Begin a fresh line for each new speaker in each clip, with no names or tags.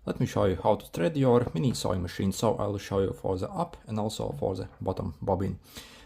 Let me show you how to thread your mini sewing machine. So I'll show you for the up and also for the bottom bobbin.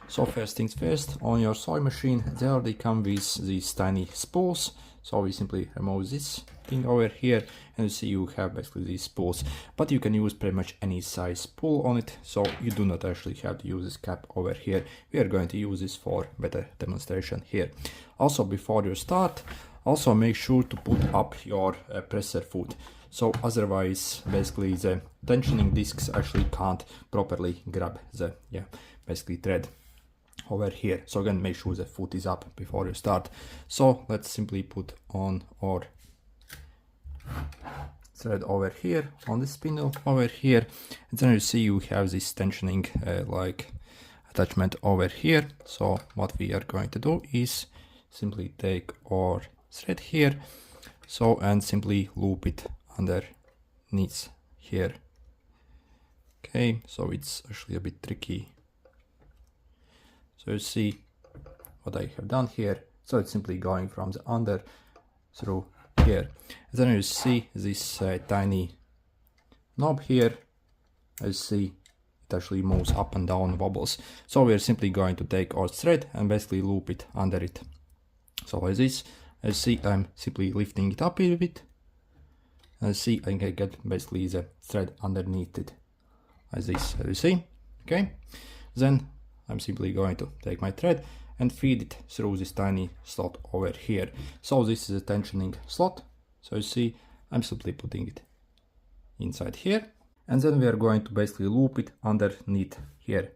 So first things first, on your sewing machine they already come with these tiny spools. So we simply remove this thing over here and you see you have basically these spools, but you can use pretty much any size spool on it, so you do not actually have to use this cap over here. We are going to use this for better demonstration here. Also, before you start, also make sure to put up your presser foot. So otherwise basically the tensioning discs actually can't properly grab the basically thread over here. So again, make sure the foot is up before you start. So let's simply put on our thread over here on the spindle over here, and then you see you have this tensioning like attachment over here. So what we are going to do is simply take our thread here, so and simply loop it underneath here. Okay, so it's actually a bit tricky. So you see what I have done here. So it's simply going from the under through here. And then you see this tiny knob here. You see it actually moves up and down, wobbles. So we're simply going to take our thread and basically loop it under it. So like this, you see I'm simply lifting it up a bit. And see I can get basically the thread underneath it as this, you see. Okay, then I'm simply going to take my thread and feed it through this tiny slot over here. So this is a tensioning slot. So you see I'm simply putting it inside here, and then we are going to basically loop it underneath here,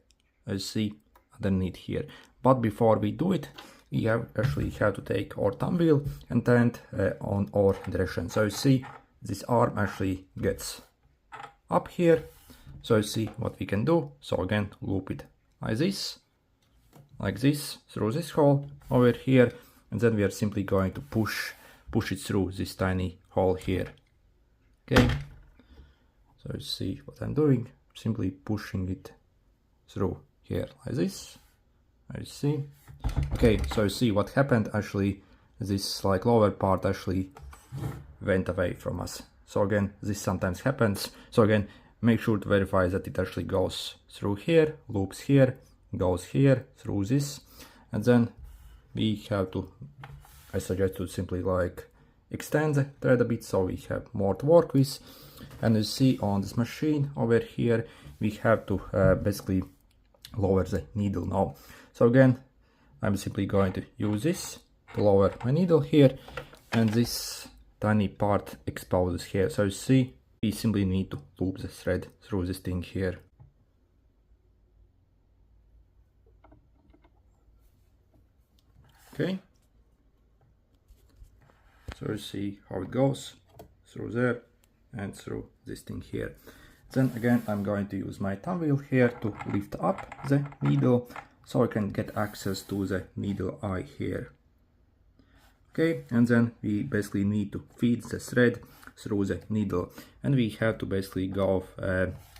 as you see, underneath here. But before we do it, we actually have to take our thumb wheel and turn it on our direction. So you see this arm actually gets up here. So you see what we can do. So again, loop it like this through this hole over here, and then we are simply going to push it through this tiny hole here. Okay, so you see what I'm doing, simply pushing it through here like this. You see. Okay, so you see what happened. Actually this like lower part actually went away from us. So again, this sometimes happens. So again, make sure to verify that it actually goes through here, loops here, goes here through this, and then we have to, I suggest to simply like extend the thread a bit so we have more to work with. And you see on this machine over here we have to basically lower the needle now. So again, I'm simply going to use this to lower my needle here, and this tiny part exposes here. So you see we simply need to loop the thread through this thing here. Okay, so you see how it goes through there and through this thing here. Then again, I'm going to use my thumb wheel here to lift up the needle so I can get access to the needle eye here. Okay, and then we basically need to feed the thread through the needle, and we have to basically go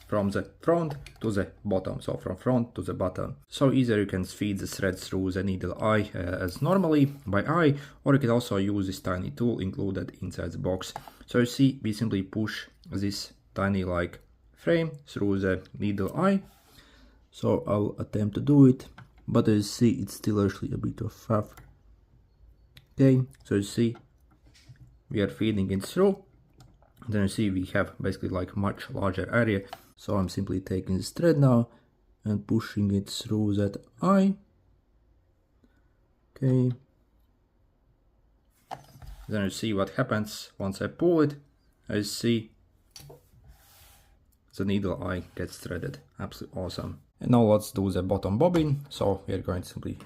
from the front to the bottom, so from front to the bottom. So either you can feed the thread through the needle eye as normally by eye, or you can also use this tiny tool included inside the box. So you see we simply push this tiny like frame through the needle eye. So I'll attempt to do it, but as you see it's still actually a bit of faff. Okay, so you see we are feeding it through. Then you see we have basically like much larger area. So I'm simply taking this thread now and pushing it through that eye. Okay. Then you see what happens once I pull it. I see the needle eye gets threaded. Absolutely awesome. And now let's do the bottom bobbin. So we are going to simply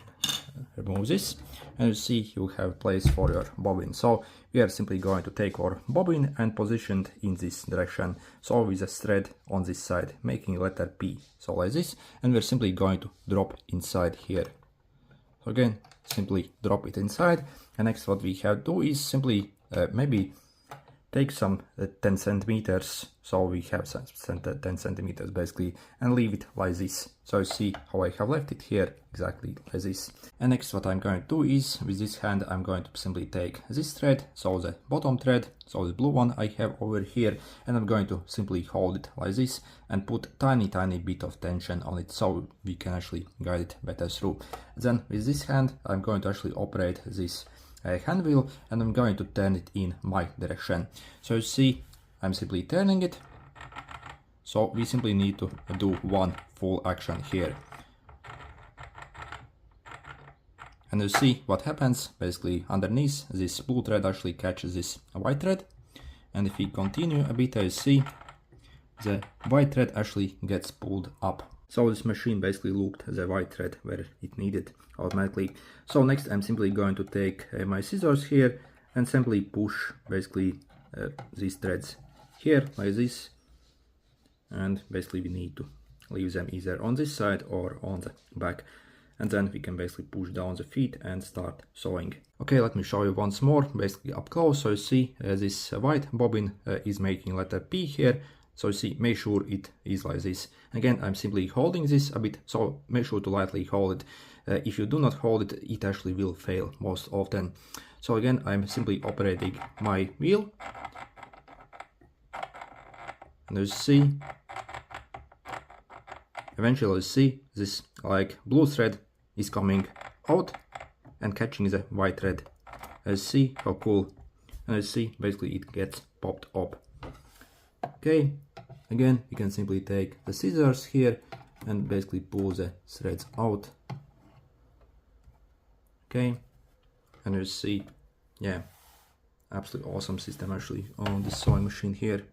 remove this, and you see you have place for your bobbin. So we are simply going to take our bobbin and position it in this direction, so with a thread on this side, making letter P, so like this, and we're simply going to drop inside here. So again, simply drop it inside, and next what we have to do is simply maybe take some 10 centimeters, so we have some 10 centimeters basically, and leave it like this. So you see how I have left it here, exactly like this. And next what I'm going to do is, with this hand I'm going to simply take this thread, so the bottom thread, so the blue one I have over here, and I'm going to simply hold it like this and put tiny bit of tension on it, so we can actually guide it better through. Then with this hand I'm going to actually operate this hand wheel, and I'm going to turn it in my direction. So you see I'm simply turning it, so we simply need to do one full action here. And you see what happens, basically underneath this blue thread actually catches this white thread, and if we continue a bit, you see the white thread actually gets pulled up. So this machine basically looped the white thread where it needed automatically. So next I'm simply going to take my scissors here and simply push basically these threads here like this, and basically we need to leave them either on this side or on the back, and then we can basically push down the feet and start sewing. Okay, let me show you once more, basically up close. So you see this white bobbin is making letter P here. So you see, make sure it is like this. Again, I'm simply holding this a bit, so make sure to lightly hold it. If you do not hold it, it actually will fail most often. So again, I'm simply operating my wheel. And you see, eventually you see this like blue thread is coming out and catching the white thread. You see how cool, and you see basically it gets popped up. Okay, again you can simply take the scissors here and basically pull the threads out. Okay, and you see, yeah, absolutely awesome system actually on this sewing machine here.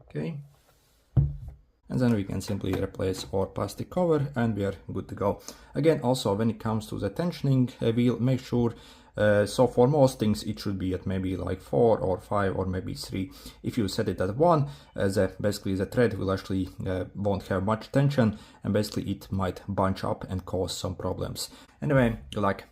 Okay, and then we can simply replace our plastic cover and we are good to go. Again, also when it comes to the tensioning wheel, make sure so for most things it should be at maybe like 4 or 5 or maybe 3. If you set it at 1, basically the thread will actually won't have much tension, and basically it might bunch up and cause some problems. Anyway, good luck.